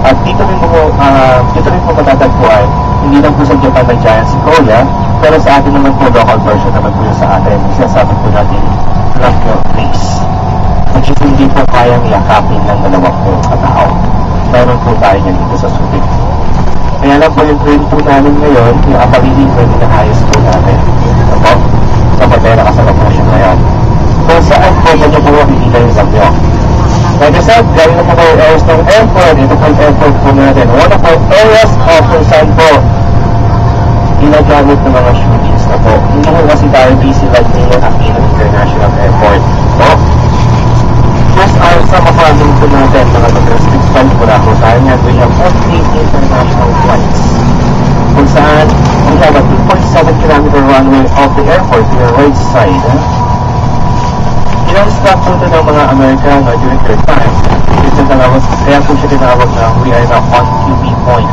At dito rin po matatagpuan, hindi lang po sa Japan ng giant sequoia, pero sa atin naman po, local version naman po yun sa atin. Sinasabi po natin, Black Milk Trees. Which is hindi po kayang yakapin ng dalawang po katao. Meron po tayo yan dito sa Subic. Kaya lang po yung train po namin ngayon, yung apariling train na highest po namin. Ito po, sa Pagkera Kasalapusyon ngayon. Kung saan po ba niyo po makikita yung Zamyo? Like I said, galing na po kayo areas ng airport. Ito po yung airport po natin. One of our areas of kung saan po ginagamit ng mga shootings na po. Hindi po kasi tayo busy like Nino Aquino International Airport. So, these are some of our links po natin, mga logistics fund po na kung saan yan. We have 48 international flights. Kung saan, we have a 2.7-kilometer runway of the airport to the right side. Ilang-stop po ito ng mga Amerikano during their time. Kaya po siya tinawag na we are now on QB point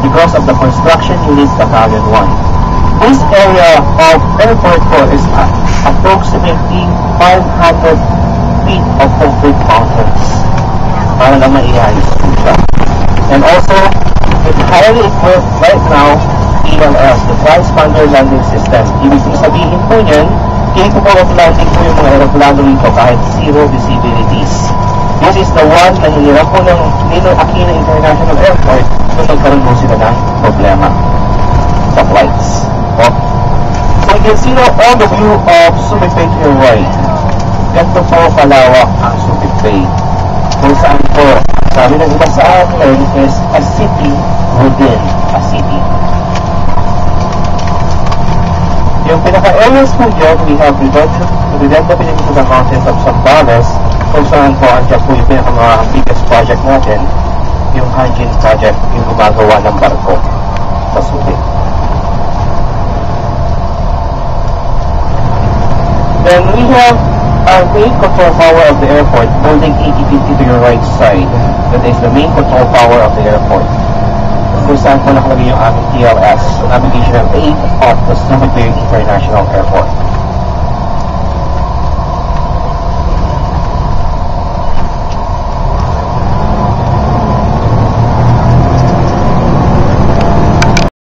because of the construction units Battalion 1. This area of airport po is approximately 500 feet of concrete mountains para na maiayos po siya. And also, it's highly equipped right now ELS, the Transponder Landing System. Ibig sabihin po niyan, capable of landing po yung mga aeroplano rito kahit zero visibilities. This is the one na hinirap po ng Nino Aquino International Airport kung nagkaroon po sila ng problema sa flights. So you can see now all the view of Subic Bay to your right. Ganito po kalawak ang Subic Bay. Kung saan po, sabi ng iba sa atin is a city within a city. Yung pinaka-areas po dyan, we have identified into the mountains of Zambales, kung saan po andyan po yung pinaka-mga biggest project natin, yung Hanjin Project, yung gumagawa ng barko sa Subic. Then we have our main control tower of the airport, building 8050 to your right side. That is the main control tower of the airport. Kung saan po nakalagay yung aming TLS, Navigational Aid of the Subic Bay International Airport.